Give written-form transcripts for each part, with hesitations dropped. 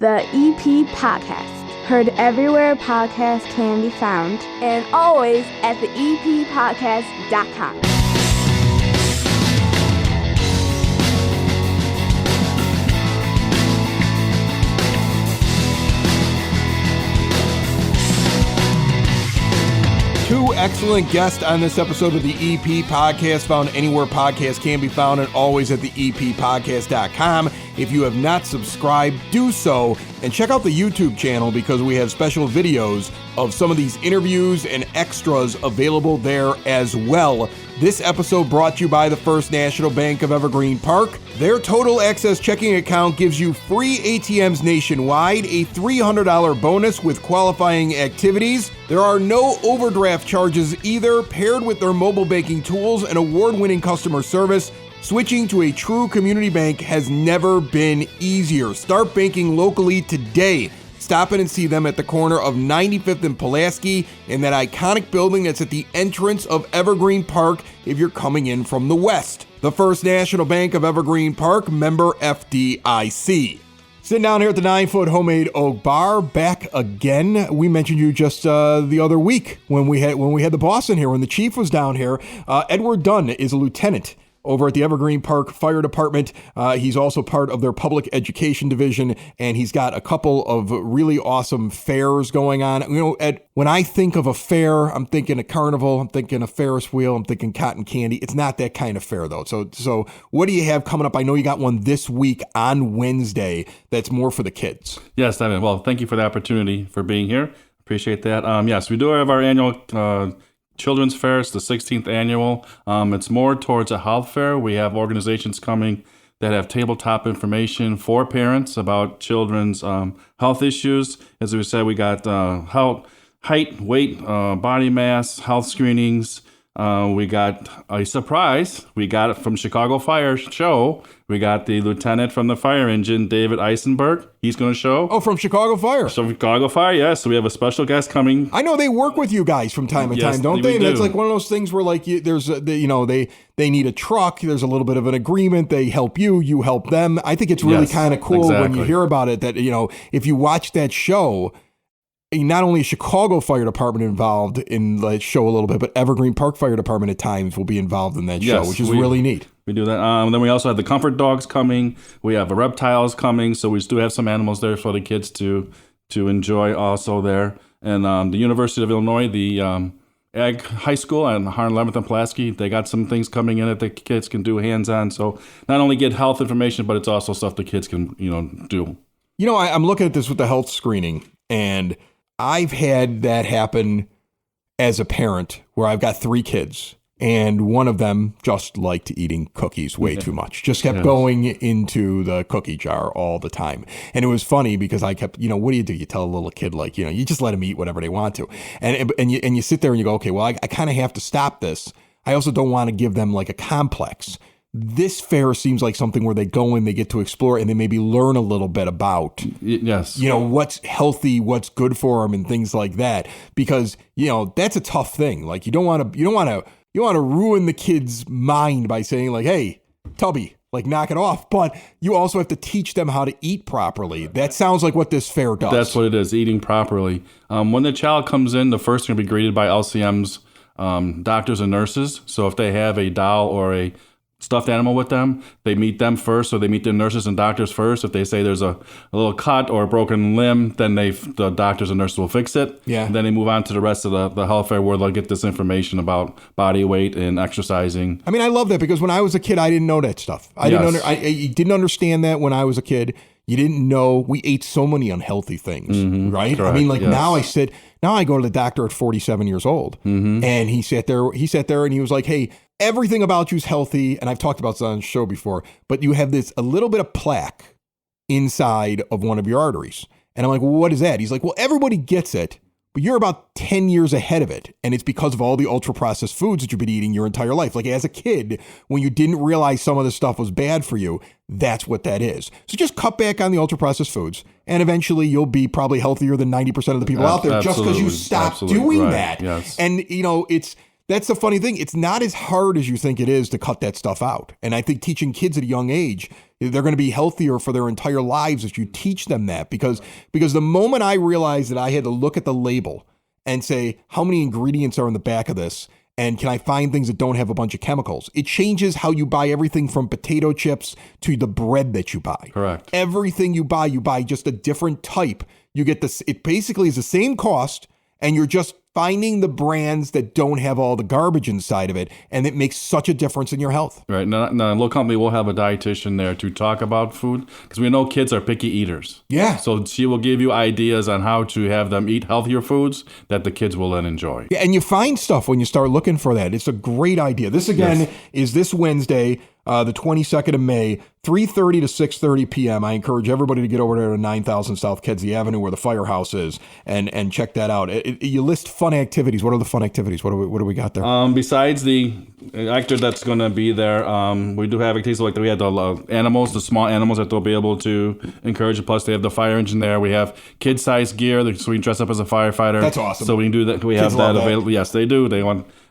The EPCHS. Heard everywhere podcasts can be found, and always at the EPCHS.com. Two excellent guests on this episode of the EP Podcast, found anywhere podcasts can be found and always at the EPPodcast.com. If you have not subscribed, do so, and check out the YouTube channel because we have special videos of some of these interviews and extras available there as well. This episode brought to you by the First National Bank of Evergreen Park. Their Total Access checking account gives you free ATMs nationwide, a $300 bonus with qualifying activities. There are no overdraft charges either. Paired with their mobile banking tools and award-winning customer service, switching to a true community bank has never been easier. Start banking locally today. Stop in and see them at the corner of 95th and Pulaski in that iconic building that's at the entrance of Evergreen Park if you're coming in from the west. The First National Bank of Evergreen Park, member FDIC. Sitting down here at the 9-foot homemade oak bar, back again. We mentioned you just the other week when we had the boss in here, when the chief was down here. Edward Dunne is a lieutenant over at the Evergreen Park Fire Department. He's also part of their public education division, and he's got a couple of really awesome fairs going on. You know, Ed, when I think of a fair, I'm thinking a carnival, I'm thinking a Ferris wheel, I'm thinking cotton candy. It's not that kind of fair, though. So what do you have coming up? I know you got one this week on Wednesday that's more for the kids. Yes, Evan. Well, thank you for the opportunity for being here. Appreciate that. Yes, we do have our annual Children's Fair. It's the 16th annual. It's more towards a health fair. We have organizations coming that have tabletop information for parents about children's health issues. As we said, we got height, weight, body mass, health screenings. We got a surprise. We got it from Chicago Fire Show. We got the lieutenant from the fire engine, David Eisenberg. He's going to show. Oh, from Chicago Fire. So Chicago Fire, yes. So we have a special guest coming. I know they work with you guys from time to time, don't they? Do. That's like one of those things where like they need a truck. There's a little bit of an agreement. They help you, you help them. I think it's really kind of cool when you hear about it that, if you watch that show, not only is Chicago Fire Department involved in the show a little bit, but Evergreen Park Fire Department at times will be involved in that show, which is really neat. We do that. Then we also have the comfort dogs coming. We have the reptiles coming. So we do have some animals there for the kids to enjoy also there. And the University of Illinois, the Ag High School on 111th and Pulaski, they got some things coming in that the kids can do hands-on. So not only get health information, but it's also stuff the kids can, do. I'm looking at this with the health screening, and I've had that happen as a parent where I've got 3 kids. And one of them just liked eating cookies way too much. Just kept going into the cookie jar all the time. And it was funny because I kept, what do? You tell a little kid, like, you just let them eat whatever they want to. And you sit there and you go, okay, well, I kind of have to stop this. I also don't want to give them like a complex. This fair seems like something where they go in, they get to explore, and they maybe learn a little bit about, what's healthy, what's good for them, and things like that. Because that's a tough thing. Like you don't want to ruin the kid's mind by saying like, "Hey, Tubby, like knock it off." But you also have to teach them how to eat properly. That sounds like what this fair does. That's what it is, eating properly. When the child comes in, the first going to be greeted by LCM's doctors and nurses. So if they have a doll or a stuffed animal with them, they meet them first, or they meet the nurses and doctors first. If they say there's a little cut or a broken limb, then the doctors and nurses will fix it. Yeah. And then they move on to the rest of the health fair where they'll get this information about body weight and exercising. I mean, I love that because when I was a kid, I didn't know that stuff. I didn't understand that when I was a kid. You didn't know we ate so many unhealthy things, right? Correct, I mean, now I go to the doctor at 47 years old, and he sat there and he was like, "Hey, everything about you is healthy." And I've talked about this on the show before, but you have a little bit of plaque inside of one of your arteries. And I'm like, "Well, what is that?" He's like, "Well, everybody gets it, but you're about 10 years ahead of it. And it's because of all the ultra processed foods that you've been eating your entire life. Like as a kid, when you didn't realize some of this stuff was bad for you, that's what that is. So just cut back on the ultra processed foods. And eventually you'll be probably healthier than 90% of the people out there just because you stop doing that. Yes. And that's the funny thing. It's not as hard as you think it is to cut that stuff out. And I think teaching kids at a young age They're going to be healthier for their entire lives if you teach them that. Because the moment I realized that I had to look at the label and say, how many ingredients are in the back of this? And can I find things that don't have a bunch of chemicals? It changes how you buy everything from potato chips to the bread that you buy. Correct. Everything you buy just a different type. You get this, it basically is the same cost, and you're just finding the brands that don't have all the garbage inside of it, and it makes such a difference in your health. Right. Now, a little company will have a dietitian there to talk about food, because we know kids are picky eaters. Yeah. So she will give you ideas on how to have them eat healthier foods that the kids will then enjoy. Yeah, and you find stuff when you start looking for that. It's a great idea. This, again, is this Wednesday, the 22nd of May, 3:30 to 6:30 p.m. I encourage everybody to get over there to 9000 South Kedzie Avenue where the firehouse is and check that out. You list fun activities. What are the fun activities? What do we got there? Besides the actor that's going to be there, we do have activities like we have the animals, the small animals that they'll be able to encourage. Plus, they have the fire engine there. We have kid-sized gear, so we can dress up as a firefighter. That's awesome. So we can do that. We Kids have that love available. Yes, they do. They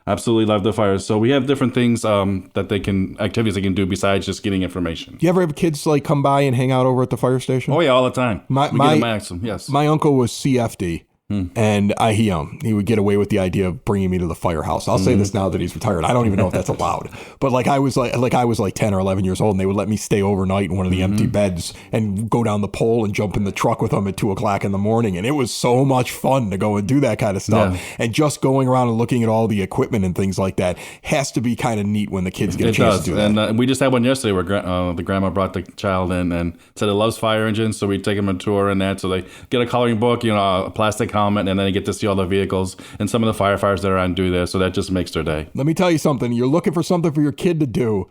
absolutely love the fires. So we have different things activities they can do besides just getting information. Do you ever have kids like come by and hang out over at the fire station? Oh yeah, all the time. We get them maximum. Yes. My uncle was CFD. And he would get away with the idea of bringing me to the firehouse. I'll say this now that he's retired. I don't even know if that's allowed. But I was 10 or 11 years old, and they would let me stay overnight in one of the empty beds and go down the pole and jump in the truck with them at 2:00 in the morning. And it was so much fun to go and do that kind of stuff. Yeah. And just going around and looking at all the equipment and things like that has to be kind of neat when the kids get a chance to do that. And we just had one yesterday where the grandma brought the child in and said it loves fire engines, so we take them on a tour and that. So they get a coloring book, a plastic helmet, and then they get to see all the vehicles, and some of the firefighters that are on do this, so that just makes their day. Let me tell you something. You're looking for something for your kid to do.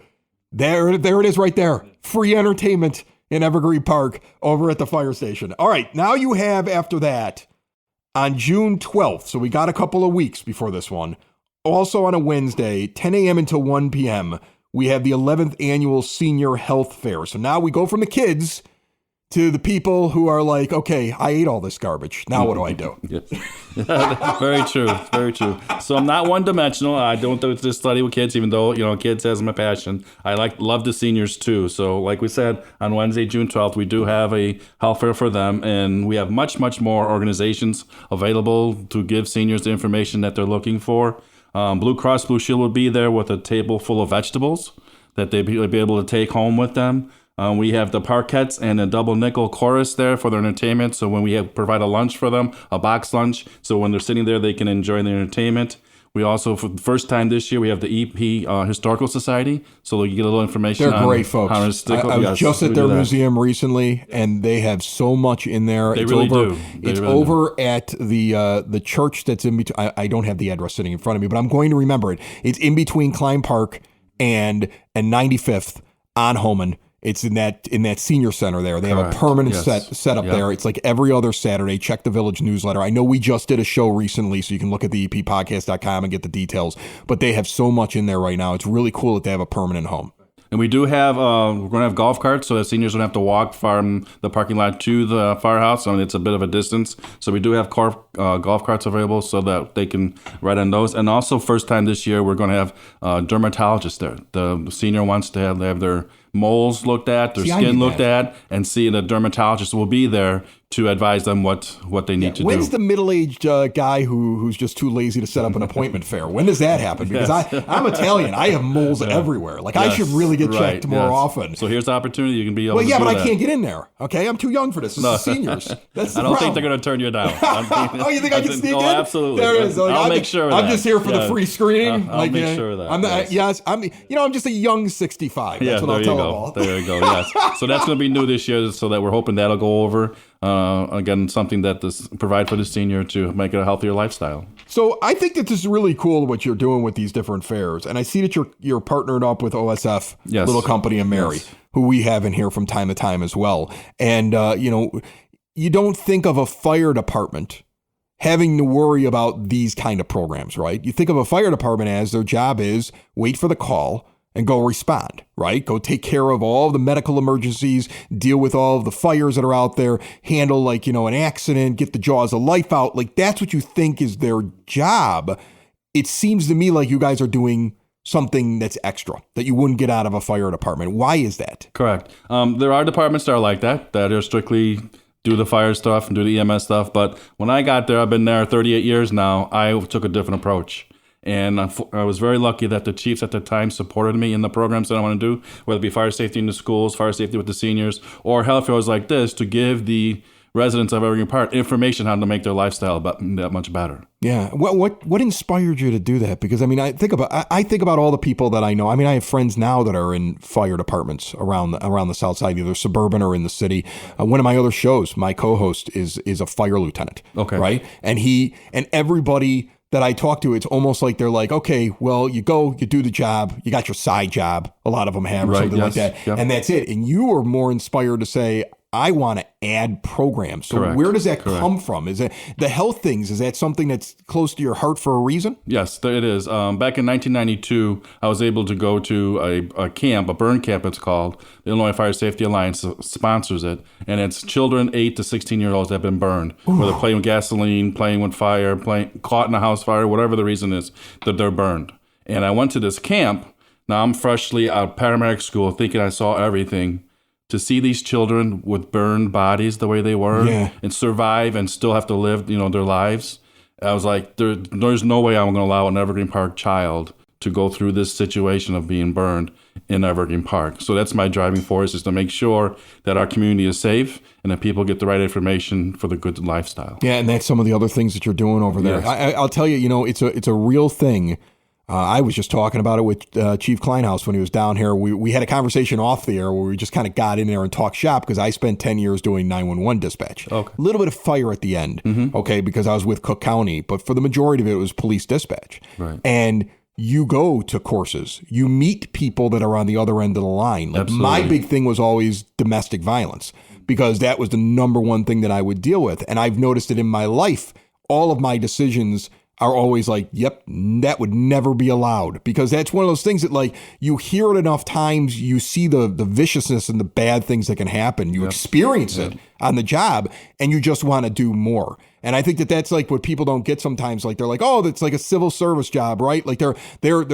There it is right there. Free entertainment in Evergreen Park over at the fire station. All right, now you have, after that, on June 12th, so we got a couple of weeks before this one, also on a Wednesday, 10 a.m. until 1 p.m., we have the 11th Annual Senior Health Fair. So now we go from the kids to the people who are like, okay, I ate all this garbage. Now what do I do? Yes. Very true. Very true. So I'm not one-dimensional. I don't just study with kids, even though, kids has my passion. I love the seniors too. So like we said, on Wednesday, June 12th, we do have a health fair for them. And we have much, much more organizations available to give seniors the information that they're looking for. Blue Cross Blue Shield will be there with a table full of vegetables that they'd be able to take home with them. We have the Parkettes and a double nickel chorus there for their entertainment. So when we provide a lunch for them, a box lunch, so when they're sitting there, they can enjoy the entertainment. We also, for the first time this year, we have the EP Historical Society, so you get a little information. They're great folks. I was just at their museum recently, and they have so much in there. They really do. It's over at the church that's in between. I don't have the address sitting in front of me, but I'm going to remember it. It's in between Klein Park and 95th on Homan. It's in that senior center there. They have a permanent set up there. It's like every other Saturday. Check the Village newsletter. I know we just did a show recently, so you can look at the EPPodcast.com and get the details. But they have so much in there right now. It's really cool that they have a permanent home. And we do have, we're going to have golf carts so that seniors don't have to walk from the parking lot to the firehouse. It's a bit of a distance. So we do have golf carts available so that they can ride on those. And also, first time this year, we're going to have dermatologists there. The senior wants to have their moles looked at, their skin looked at, and the dermatologist will be there to advise them what they need to do. When's the middle-aged guy who's just too lazy to set up an appointment fair? When does that happen? Because I'm Italian. I have moles everywhere. I should really get checked more often. So here's the opportunity. You can be able to do but I can't get in there. Okay, I'm too young for this. This is seniors. That's I don't think they're going to turn you down. Oh, you think I can sneak in? Oh, absolutely. There it is. I'll make sure of that. I'm just here for the free screening. I'll make sure of that. I'm just a young 65. That's what I'll tell them all. There you go. Yes. So that's going to be new this year. So that we're hoping that'll go over. Again, something that this provide for the senior to make it a healthier lifestyle. So I think that this is really cool what you're doing with these different fairs, and I see that you're partnered up with OSF, little company in Mary, who we have in here from time to time as well. And you don't think of a fire department having to worry about these kind of programs, right? You think of a fire department as their job is wait for the call and go respond, right? Go take care of all the medical emergencies, deal with all of the fires that are out there, handle an accident, get the jaws of life out. That's what you think is their job. It seems to me like you guys are doing something that's extra that you wouldn't get out of a fire department. Why is that? Correct. There are departments that are like that are strictly do the fire stuff and do the EMS stuff. But when I got there, I've been there 38 years now, I took a different approach. And I was very lucky that the chiefs at the time supported me in the programs that I want to do, whether it be fire safety in the schools, fire safety with the seniors, or health fairs like this to give the residents of Evergreen Park information how to make their lifestyle that much better. Yeah. What inspired you to do that? Because I mean, I think about all the people that I know. I mean, I have friends now that are in fire departments around the South Side, either suburban or in the city. One of my other shows, my co-host is a fire lieutenant. Okay. Right. And everybody that I talk to, it's almost like they're like, okay, well, you go, you do the job, you got your side job. A lot of them have or something like that. Yep. And that's it. And you are more inspired to say, I want to add programs. So Correct. where does that come from? Is it the health things? Is that something that's close to your heart for a reason? Yes, it is. Back in 1992, I was able to go to a camp, a burn camp it's called. The Illinois Fire Safety Alliance sponsors it. And it's children 8 to 16-year-olds that have been burned. Ooh. Whether playing with gasoline, playing with fire, caught in a house fire, whatever the reason is, that they're burned. And I went to this camp. Now I'm freshly out of paramedic school thinking I saw everything. To see these children with burned bodies the way they were and survive and still have to live, their lives. I was like, there's no way I'm going to allow an Evergreen Park child to go through this situation of being burned in Evergreen Park. So that's my driving force, is to make sure that our community is safe and that people get the right information for the good lifestyle. Yeah, and that's some of the other things that you're doing over there. Yes. I'll tell you, it's a real thing. I was just talking about it with Chief Kleinhaus when he was down here. We had a conversation off the air where we just kind of got in there and talked shop because I spent 10 years doing 911 dispatch. Okay. A little bit of fire at the end, okay, because I was with Cook County. But for the majority of it was police dispatch. Right. And you go to courses. You meet people that are on the other end of the line. Like my big thing was always domestic violence because that was the number one thing that I would deal with. And I've noticed it in my life. All of my decisions are always like, yep, that would never be allowed. Because that's one of those things that, like, you hear it enough times, you see the viciousness and the bad things that can happen. You experience it on the job, and you just want to do more. And I think that that's like what people don't get sometimes. Like, they're like, oh, that's like a civil service job, right? Like they're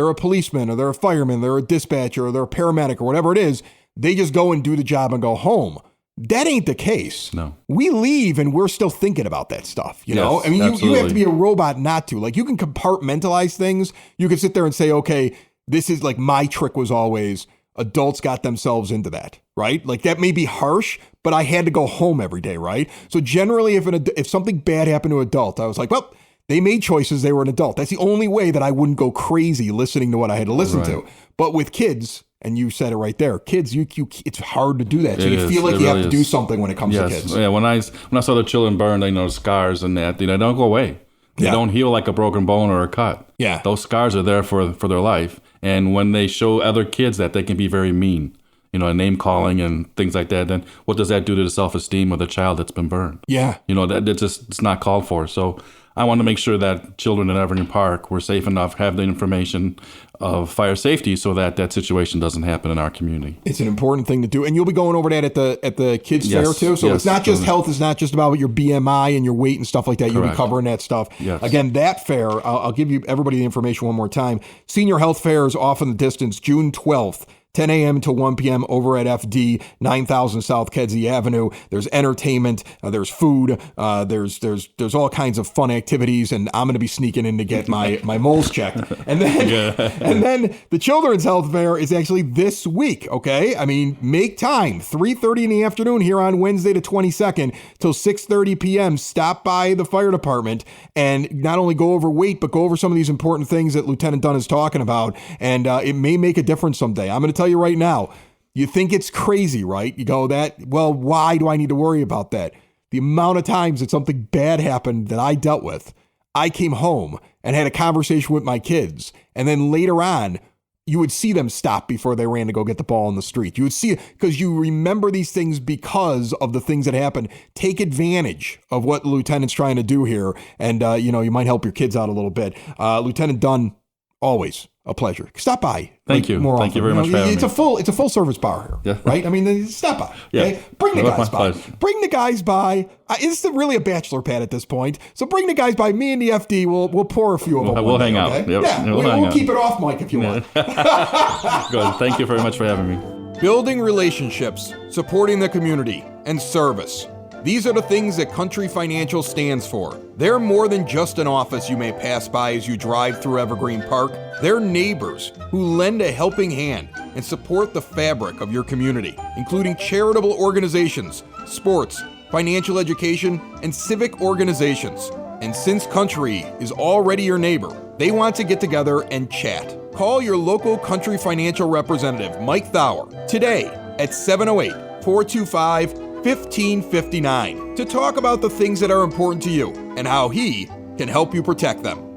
a policeman, or they're a fireman, they're a dispatcher, or they're a paramedic, or whatever it is. They just go and do the job and go home. That ain't the case. No. We leave and we're still thinking about that stuff, you know? Yes, I mean, you have to be a robot not to. Like, you can compartmentalize things. You can sit there and say, okay, this is like, my trick was always adults got themselves into that, right? Like, that may be harsh, but I had to go home every day, right? So generally, if something bad happened to an adult, I was like, well, they made choices. They were an adult. That's the only way that I wouldn't go crazy listening to what I had to listen to. But with kids, and you said it right there, kids, it's hard to do that. So you feel like you have to do something when it comes to kids. Yeah, when I saw the children burn, the scars and that, they don't go away. They don't heal like a broken bone or a cut. Yeah. Those scars are there for their life. And when they show other kids that, they can be very mean. Name calling and things like that, then what does that do to the self-esteem of the child that's been burned? Yeah. It's not called for. So I want to make sure that children in Evergreen Park were safe enough, have the information of fire safety so that situation doesn't happen in our community. It's an important thing to do. And you'll be going over that at the kids fair too. So it's not just health. It's not just about your BMI and your weight and stuff like that. Correct. You'll be covering that stuff. Yes. Again, that fair, I'll give you everybody the information one more time. Senior Health Fair is off in the distance, June 12th. 10 a.m. to 1 p.m. over at FD, 9000 South Kedzie Avenue. There's entertainment, there's food, there's all kinds of fun activities, and I'm going to be sneaking in to get my moles checked. And then the Children's Health Fair is actually this week, okay? I mean, make time, 3:30 in the afternoon here on Wednesday the 22nd till 6:30 p.m. Stop by the fire department and not only go over weight, but go over some of these important things that Lieutenant Dunne is talking about, and it may make a difference someday. I'm going to tell you right now, you think it's crazy, right? You go why do I need to worry about that? The amount of times that something bad happened that I dealt with, I came home and had a conversation with my kids. And then later on, you would see them stop before they ran to go get the ball in the street. You would see it because you remember these things because of the things that happened. Take advantage of what the lieutenant's trying to do here. And, you might help your kids out a little bit. Lieutenant Dunne, always a pleasure. Stop by. Thank you. More Thank often. you very much for having me. It's a full service bar here, right? I mean, stop by. Okay? Yeah. Bring the guys by. Pleasure. Bring the guys by. It's really a bachelor pad at this point. So bring the guys by. Me and the FD, we'll pour a few of them. We'll hang out. Okay? Yep. Yeah, we'll keep it off mic if you want. Good. Thank you very much for having me. Building relationships, supporting the community, and service. These are the things that Country Financial stands for. They're more than just an office you may pass by as you drive through Evergreen Park. They're neighbors who lend a helping hand and support the fabric of your community, including charitable organizations, sports, financial education, and civic organizations. And since Country is already your neighbor, they want to get together and chat. Call your local Country Financial representative, Mike Thauer, today at 708-425-1559 to talk about the things that are important to you and how he can help you protect them.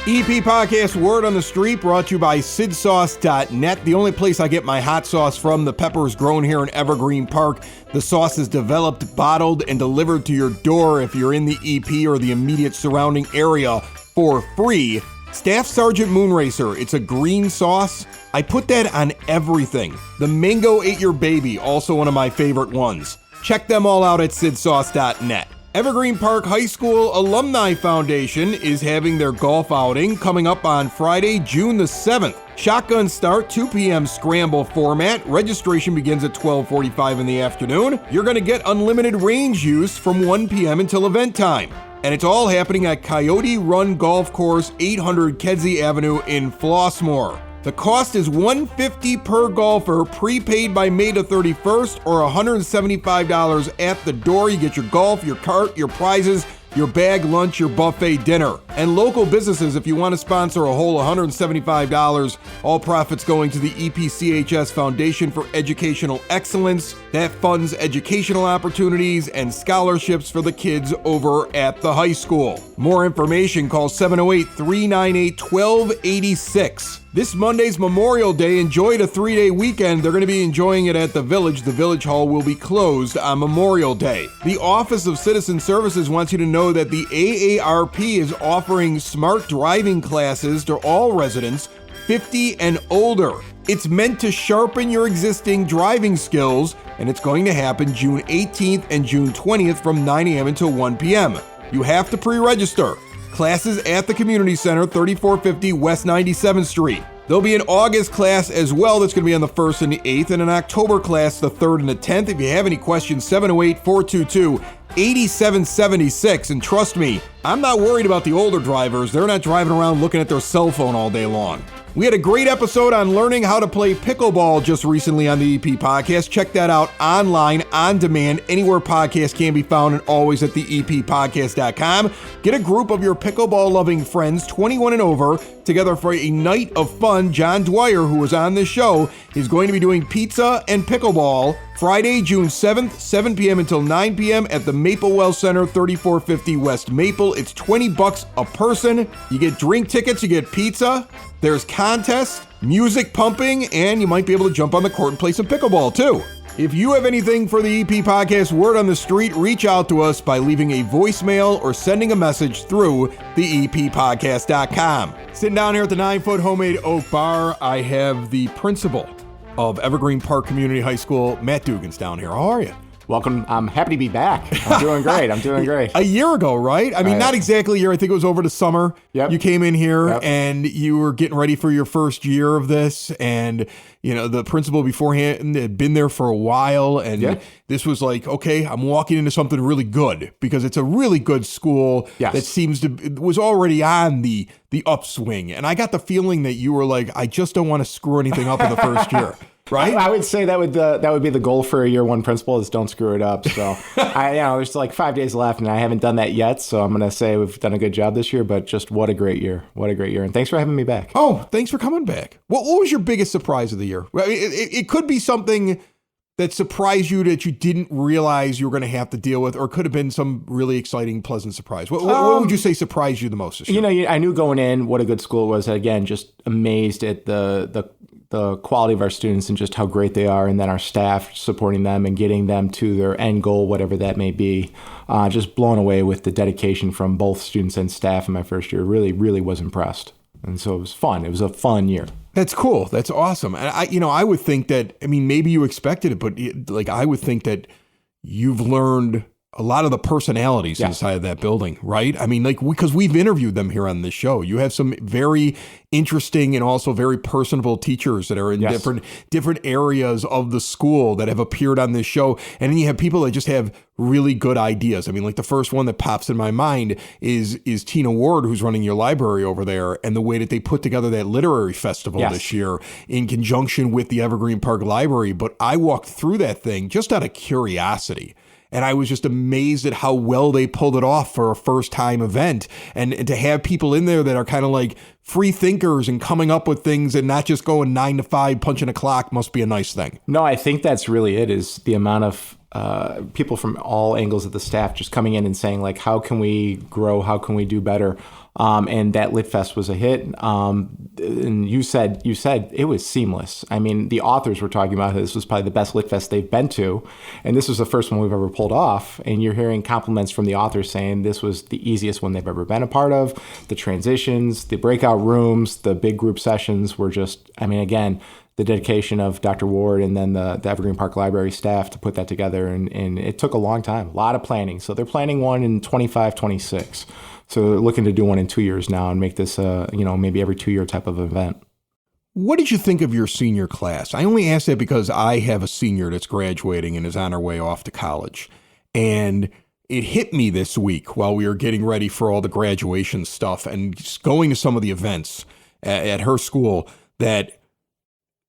EP Podcast Word on the Street brought to you by SidSauce.net, the only place I get my hot sauce from. The pepper is grown here in Evergreen Park. The sauce is developed, bottled, and delivered to your door if you're in the EP or the immediate surrounding area for free. Staff Sergeant Moonracer, it's a green sauce. I put that on everything. The Mango Ate Your Baby, also one of my favorite ones. Check them all out at SidSauce.net. Evergreen Park High School Alumni Foundation is having their golf outing coming up on Friday, June the 7th. Shotgun start, 2 p.m. scramble format. Registration begins at 12:45 in the afternoon. You're going to get unlimited range use from 1 p.m. until event time. And it's all happening at Coyote Run Golf Course, 800 Kedzie Avenue in Flossmoor. The cost is $150 per golfer, prepaid by May the 31st, or $175 at the door. You get your golf, your cart, your prizes, your bag lunch, your buffet dinner. And local businesses, if you want to sponsor a whole $175, all profits going to the EPCHS Foundation for Educational Excellence. That funds educational opportunities and scholarships for the kids over at the high school. More information, call 708-398-1286. This Monday's Memorial Day. Enjoy the 3-day weekend. They're going to be enjoying it at the Village. The Village Hall will be closed on Memorial Day. The Office of Citizen Services wants you to know that the AARP is offering smart driving classes to all residents 50 and older. It's meant to sharpen your existing driving skills, and it's going to happen June 18th and June 20th from 9 a.m. until 1 p.m. You have to pre-register. Classes at the Community Center, 3450 West 97th Street. There'll be an August class as well that's going to be on the 1st and the 8th, and an October class the 3rd and the 10th. If you have any questions, 708-422-8776. And trust me, I'm not worried about the older drivers. They're not driving around looking at their cell phone all day long. We had a great episode on learning how to play pickleball just recently on the EP Podcast. Check that out online, on demand, anywhere podcasts can be found, and always at the EPPodcast.com. Get a group of your pickleball-loving friends, 21 and over, together for a night of fun. John Dwyer, who was on this show, is going to be doing pizza and pickleball Friday, June 7th, 7 p.m. until 9 p.m. at the Maplewell Center, 3450 West Maple. It's $20 a person. You get drink tickets, you get pizza. There's contests, music pumping, and you might be able to jump on the court and play some pickleball too. If you have anything for the EP Podcast Word on the Street, reach out to us by leaving a voicemail or sending a message through the EPPodcast.com. Sitting down here at the 9-foot homemade oak bar, I have the principal of Evergreen Park Community High School, Matt Dugan's down here. How are you? Welcome. I'm happy to be back. I'm doing great. A year ago, right? I mean, not exactly a year. I think it was over the summer. Yep. You came in here and you were getting ready for your first year of this. And, you know, the principal beforehand had been there for a while. And this was like, okay, I'm walking into something really good because it's a really good school that seems to was already on the upswing. And I got the feeling that you were like, I just don't want to screw anything up in the first year. Right? I would say that would be the goal for a year one principal is don't screw it up. So there's like 5 days left and I haven't done that yet. So I'm going to say we've done a good job this year, but just what a great year. What a great year. And thanks for having me back. Oh, thanks for coming back. What was your biggest surprise of the year? I mean, it could be something that surprised you that you didn't realize you were going to have to deal with, or could have been some really exciting, pleasant surprise? What would you say surprised you the most this year? I knew going in what a good school it was. Again, just amazed at the quality of our students and just how great they are, and then our staff supporting them and getting them to their end goal, whatever that may be. Just blown away with the dedication from both students and staff in my first year. Really, really was impressed. And so it was fun. It was a fun year. That's cool. That's awesome. And I would think that, maybe you expected it, but I would think that you've learned a lot of the personalities inside of that building, right? Because we've interviewed them here on this show. You have some very interesting and also very personable teachers that are in different areas of the school that have appeared on this show. And then you have people that just have really good ideas. The first one that pops in my mind is Tina Ward, who's running your library over there, and the way that they put together that literary festival this year in conjunction with the Evergreen Park Library. But I walked through that thing just out of curiosity. And I was just amazed at how well they pulled it off for a first-time event. And to have people in there that are kind of like free thinkers and coming up with things and not just going 9 to 5, punching a clock, must be a nice thing. No, I think that's really it, is the amount of people from all angles of the staff just coming in and saying, like, how can we grow? How can we do better? And that Lit Fest was a hit. And you said it was seamless. The authors were talking about this was probably the best Lit Fest they've been to. And this was the first one we've ever pulled off. And you're hearing compliments from the authors saying this was the easiest one they've ever been a part of. The transitions, the breakout rooms, the big group sessions were just, again, the dedication of Dr. Ward and then the Evergreen Park Library staff to put that together. And it took a long time, a lot of planning. So they're planning one in 25, 26. So they're looking to do one in 2 years now and make this, maybe every 2-year type of event. What did you think of your senior class? I only ask that because I have a senior that's graduating and is on her way off to college. And it hit me this week while we were getting ready for all the graduation stuff and just going to some of the events at her school that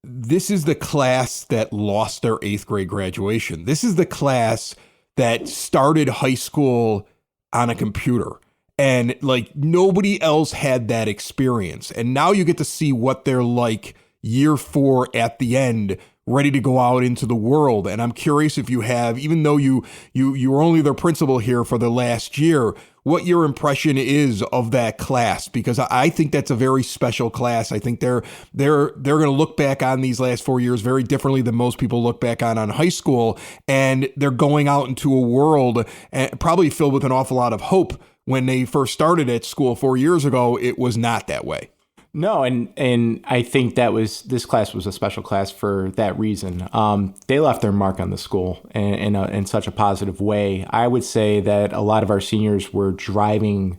this is the class that lost their 8th grade graduation. This is the class that started high school on a computer. And nobody else had that experience. And now you get to see what they're like year 4 at the end, ready to go out into the world. And I'm curious if you have, even though you were only their principal here for the last year, what your impression is of that class, because I think that's a very special class. I think they're going to look back on these last 4 years very differently than most people look back on high school. And they're going out into a world probably filled with an awful lot of hope. When they first started at school 4 years ago, it was not that way. No, and I think this class was a special class for that reason. They left their mark on the school in such a positive way. I would say that a lot of our seniors were driving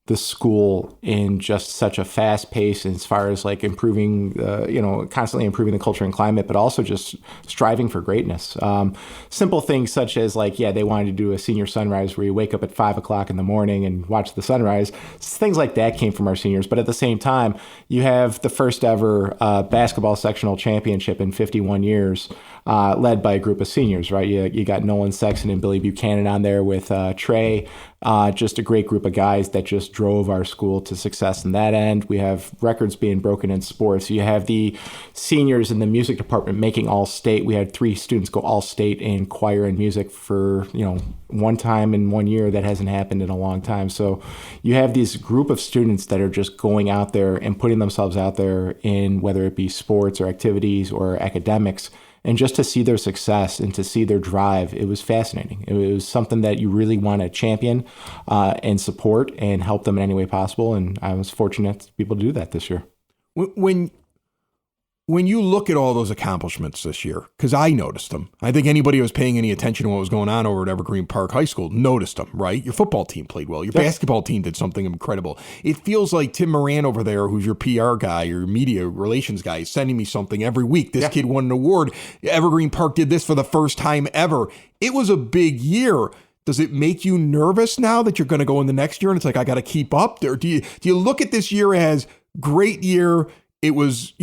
the school in just such a fast pace as far as improving, constantly improving the culture and climate, but also just striving for greatness. Simple things such as they wanted to do a senior sunrise where you wake up at 5 o'clock in the morning and watch the sunrise. Things like that came from our seniors. But at the same time, you have the first ever basketball sectional championship in 51 years, led by a group of seniors, right? You got Nolan Sexton and Billy Buchanan on there with Trey. Just a great group of guys that just drove our school to success in that end. We have records being broken in sports. You have the seniors in the music department making all-state. We had 3 students go all-state in choir and music for, one time in 1 year. That hasn't happened in a long time. So you have this group of students that are just going out there and putting themselves out there in whether it be sports or activities or academics. And just to see their success and to see their drive, it was fascinating. It was something that you really want to champion and support and help them in any way possible. And I was fortunate to be able to do that this year. When you look at all those accomplishments this year, because I noticed them, I think anybody who was paying any attention to what was going on over at Evergreen Park High School noticed them, right? Your football team played well. Your basketball team did something incredible. It feels like Tim Moran over there, who's your PR guy, your media relations guy, is sending me something every week. This kid won an award. Evergreen Park did this for the first time ever. It was a big year. Does it make you nervous now that you're going to go in the next year and it's I got to keep up? Or do you look at this year as great year? It was,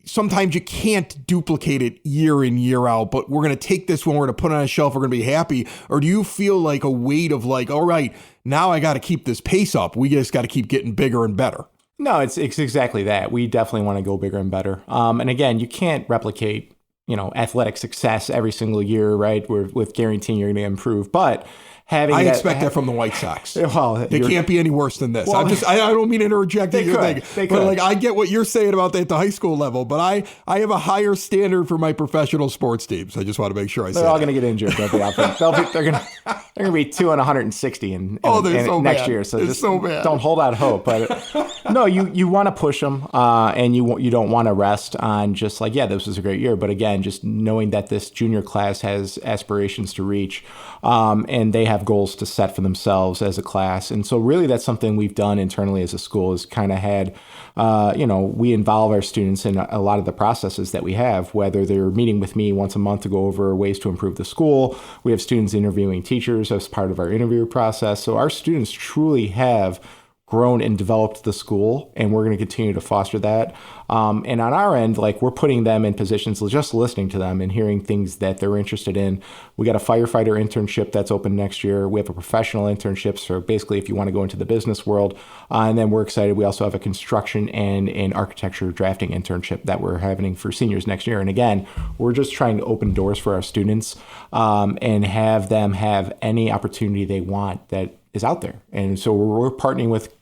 sometimes you can't duplicate it year in, year out, but we're going to take this one, we're going to put it on a shelf, we're going to be happy? Or do you feel like a weight of all right, now I got to keep this pace up. We just got to keep getting bigger and better? No, it's exactly that. We definitely want to go bigger and better. And again, you can't replicate athletic success every single year, right? With guaranteeing you're going to improve, but having I expect that from the White Sox. Well, they can't be any worse than this. Well, I don't mean to interject they your could, thing, but like I get what you're saying about that at the high school level, but I have a higher standard for my professional sports teams. I just want to make sure they're all going to get injured. They'll be out there. They're going to be 260 in so next bad. year. So it's just so bad. Don't hold out hope. But no, you want to push them, and you don't want to rest on just like, yeah, this was a great year. But again, just knowing that this junior class has aspirations to reach, and they have goals to set for themselves as a class. And so really that's something we've done internally as a school is kind of had, we involve our students in a lot of the processes that we have, whether they're meeting with me once a month to go over ways to improve the school. We have students interviewing teachers as part of our interview process. So our students truly have grown and developed the school, and we're going to continue to foster that. And on our end, like we're putting them in positions, just listening to them and hearing things that they're interested in. We got a firefighter internship that's open next year. We have a professional internship. So basically, if you want to go into the business world, and then we're excited. We also have a construction and an architecture drafting internship that we're having for seniors next year. And again, we're just trying to open doors for our students and have them have any opportunity they want that is out there. And so we're partnering with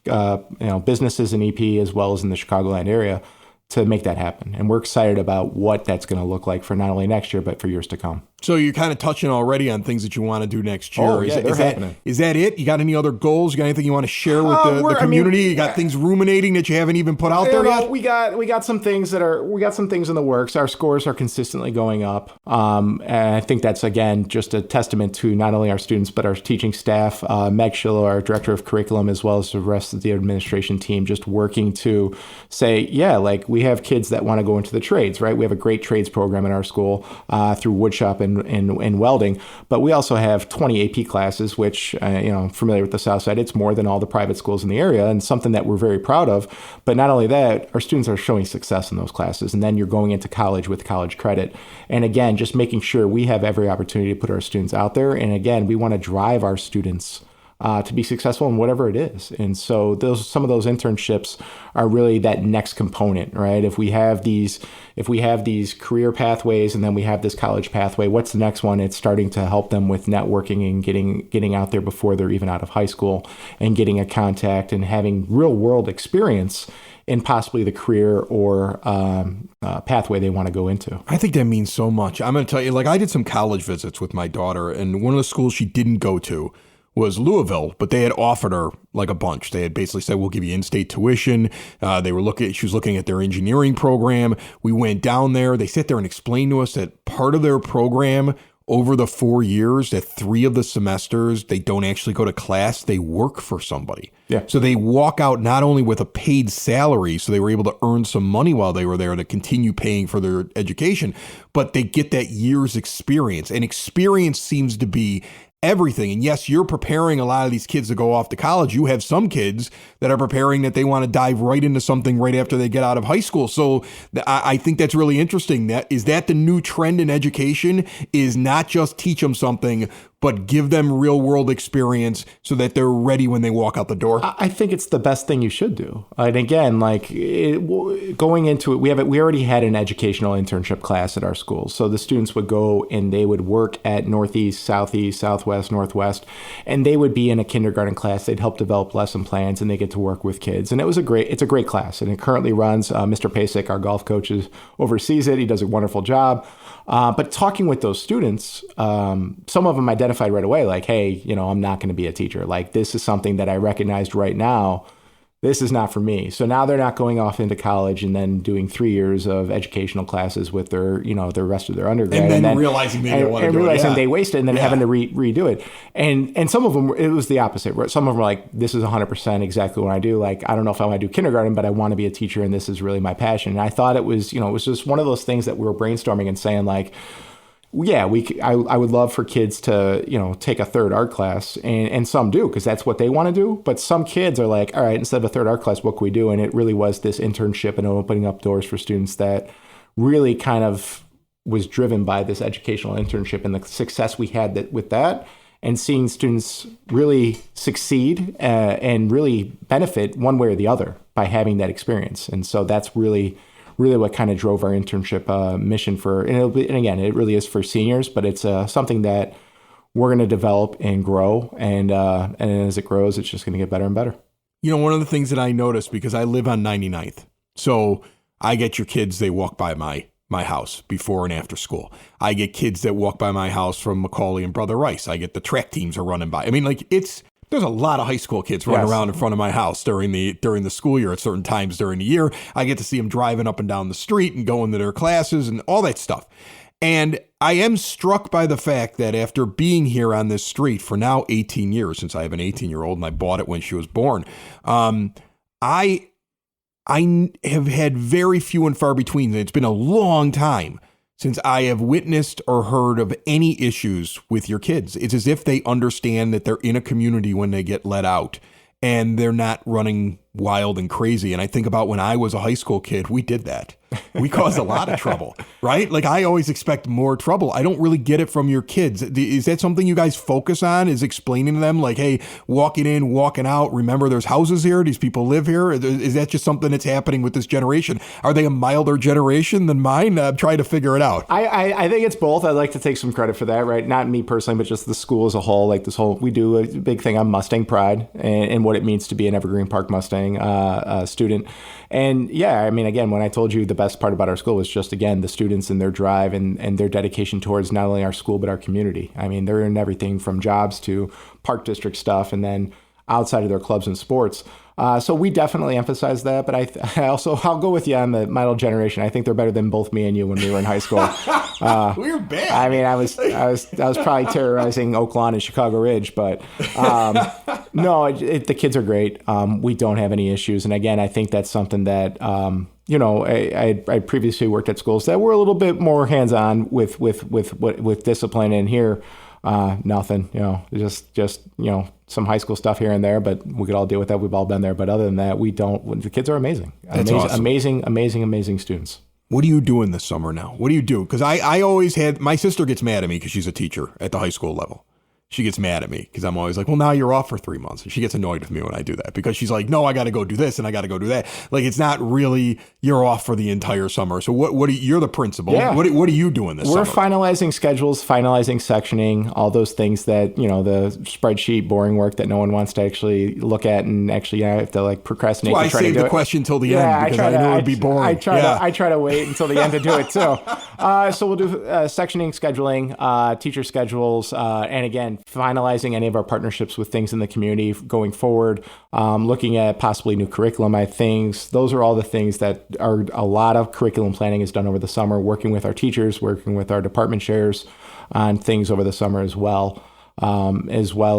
businesses in EP as well as in the Chicagoland area to make that happen. And we're excited about what that's going to look like for not only next year, but for years to come. So you're kind of touching already on things that you want to do next year. Oh, yeah, they're happening. Is that it? You got any other goals? You got anything you want to share with the community? You got things ruminating that you haven't even put out there yet? We got some things in the works. Our scores are consistently going up. And I think that's, again, just a testament to not only our students, but our teaching staff, Meg Schiller, our director of curriculum, as well as the rest of the administration team, just working to say, yeah, like we have kids that want to go into the trades, right? We have a great trades program in our school through woodshop and welding, but we also have 20 AP classes, which, familiar with the South Side, it's more than all the private schools in the area and something that we're very proud of. But not only that, our students are showing success in those classes. And then you're going into college with college credit. And again, just making sure we have every opportunity to put our students out there. And again, we want to drive our students to be successful in whatever it is. And so some of those internships are really that next component, right? If we have these career pathways and then we have this college pathway, what's the next one? It's starting to help them with networking and getting out there before they're even out of high school and getting a contact and having real world experience in possibly the career or pathway they want to go into. I think that means so much. I'm going to tell you, like I did some college visits with my daughter, and one of the schools she didn't go to was Louisville, but they had offered her like a bunch. They had basically said, we'll give you in-state tuition. She was looking at their engineering program. We went down there. They sat there and explained to us that part of their program over the 4 years, that 3 of the semesters, they don't actually go to class. They work for somebody. Yeah. So they walk out not only with a paid salary, so they were able to earn some money while they were there to continue paying for their education, but they get that year's experience. And experience seems to be everything. And yes, you're preparing a lot of these kids to go off to college. You have some kids that are preparing that they want to dive right into something right after they get out of high school. So I think that's really interesting. Is that the new trend in education, is not just teach them something, but give them real world experience so that they're ready when they walk out the door? I think it's the best thing you should do. And again, going into it, we already had an educational internship class at our school. So the students would go and they would work at Northeast, Southeast, Southwest, Northwest, and they would be in a kindergarten class. They'd help develop lesson plans and they get to work with kids. And it's a great class. And it currently runs, Mr. Pasek, our golf coach, oversees it. He does a wonderful job. But talking with those students, some of them identified right away, like, hey, I'm not going to be a teacher. Like, this is something that I recognized right now. This is not for me. So now they're not going off into college and then doing 3 years of educational classes with their, the rest of their undergrad. And then realizing they don't want to do it. And realizing they wasted and then having to redo it. And some of them, it was the opposite. Some of them were like, this is 100% exactly what I do. Like, I don't know if I want to do kindergarten, but I want to be a teacher and this is really my passion. And I thought it was, it was just one of those things that we were brainstorming and saying like, yeah, I would love for kids to, take a third art class, and some do because that's what they want to do. But some kids are like, all right, instead of a third art class, what can we do? And it really was this internship and opening up doors for students that really kind of was driven by this educational internship and the success we had with that, and seeing students really succeed and really benefit one way or the other by having that experience. And so that's really really what kind of drove our internship mission and again, it really is for seniors, but it's something that we're going to develop and grow. And as it grows, it's just going to get better and better. One of the things that I noticed, because I live on 99th, so I get your kids, they walk by my house before and after school. I get kids that walk by my house from Macaulay and Brother Rice. I get the track teams are running by. I mean, there's a lot of high school kids running around in front of my house during the school year at certain times during the year. I get to see them driving up and down the street and going to their classes and all that stuff. And I am struck by the fact that after being here on this street for now 18 years, since I have an 18-year-old and I bought it when she was born, I have had very few and far between. It's been a long time since I have witnessed or heard of any issues with your kids. It's as if they understand that they're in a community when they get let out and they're not running wild and crazy. And I think about when I was a high school kid, we did that. We caused a lot of trouble, right? Like I always expect more trouble. I don't really get it from your kids. Is that something you guys focus on, is explaining to them like, hey, walking in, walking out, remember there's houses here, these people live here? Is that just something that's happening with this generation? Are they a milder generation than mine? I'm trying to figure it out. I think it's both. I'd like to take some credit for that, right? Not me personally, but just the school as a whole. Like we do a big thing on Mustang pride and what it means to be an Evergreen Park Mustang student. And yeah, I mean, again, when I told you the best part about our school was just, again, the students and their drive and their dedication towards not only our school, but our community. I mean, they're in everything from jobs to park district stuff and then outside of their clubs and sports. So we definitely emphasize that. But I'll go with you on the model generation. I think they're better than both me and you when we were in high school. We were bad. I mean, I was probably terrorizing Oak Lawn and Chicago Ridge, but no, the kids are great. We don't have any issues. And again, I think that's something that, I previously worked at schools that were a little bit more hands-on with discipline. And here, nothing, just some high school stuff here and there, but we could all deal with that. We've all been there. But other than that, we don't. The kids are amazing. That's awesome. Amazing students. What are you doing this summer now? What do you do? Because I always had, my sister gets mad at me because she's a teacher at the high school level. She gets mad at me because I'm always like, well, now you're off for 3 months. And she gets annoyed with me when I do that because she's like, no, I got to go do this and I got to go do that. Like, it's not really, you're off for the entire summer. So you're the principal. Yeah. What are you doing this summer? We're finalizing schedules, finalizing sectioning, all those things that, the spreadsheet, boring work that no one wants to actually look at and actually have to like procrastinate. Well, I saved the question till the end because I knew it would be boring. I try to wait until the end to do it too. So we'll do sectioning, scheduling, teacher schedules, and again, finalizing any of our partnerships with things in the community going forward, looking at possibly new curriculum. Those are all the things that are a lot of curriculum planning is done over the summer, working with our teachers, working with our department chairs on things over the summer as well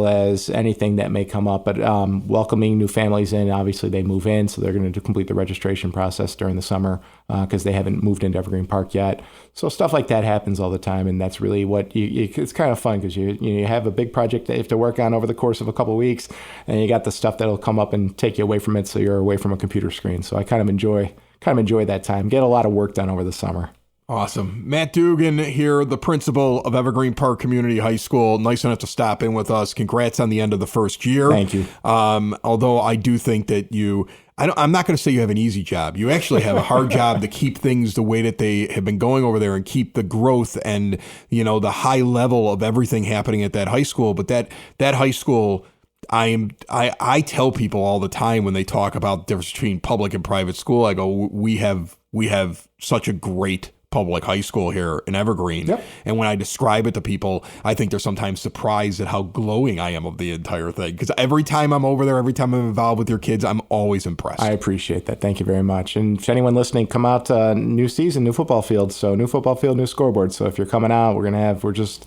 as anything that may come up. But welcoming new families in, obviously they move in, so they're going to complete the registration process during the summer because they haven't moved into Evergreen Park yet. So stuff like that happens all the time, and that's really what it's kind of fun because you have a big project that you have to work on over the course of a couple of weeks, and you got the stuff that'll come up and take you away from it, so you're away from a computer screen. So I kind of enjoy that time. Get a lot of work done over the summer. Awesome. Matt Dugan here, the principal of Evergreen Park Community High School. Nice enough to stop in with us. Congrats on the end of the first year. Thank you. Although I do think that I'm not going to say you have an easy job. You actually have a hard job to keep things the way that they have been going over there and keep the growth and, the high level of everything happening at that high school. But that high school, I tell people all the time when they talk about the difference between public and private school, I go, we have such a great public high school here in Evergreen. Yep. And when I describe it to people, I think they're sometimes surprised at how glowing I am of the entire thing. Because every time I'm over there, every time I'm involved with your kids, I'm always impressed. I appreciate that. Thank you very much. And if anyone listening, come out, new season, new football field. So new football field, new scoreboard. So if you're coming out, we're just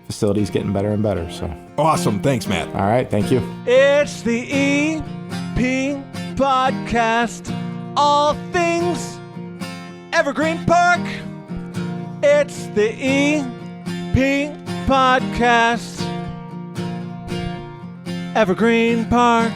facilities getting better and better. So awesome. Thanks, Matt. All right. Thank you. It's the EP Podcast. All things Evergreen Park. It's the EP Podcast. Evergreen Park.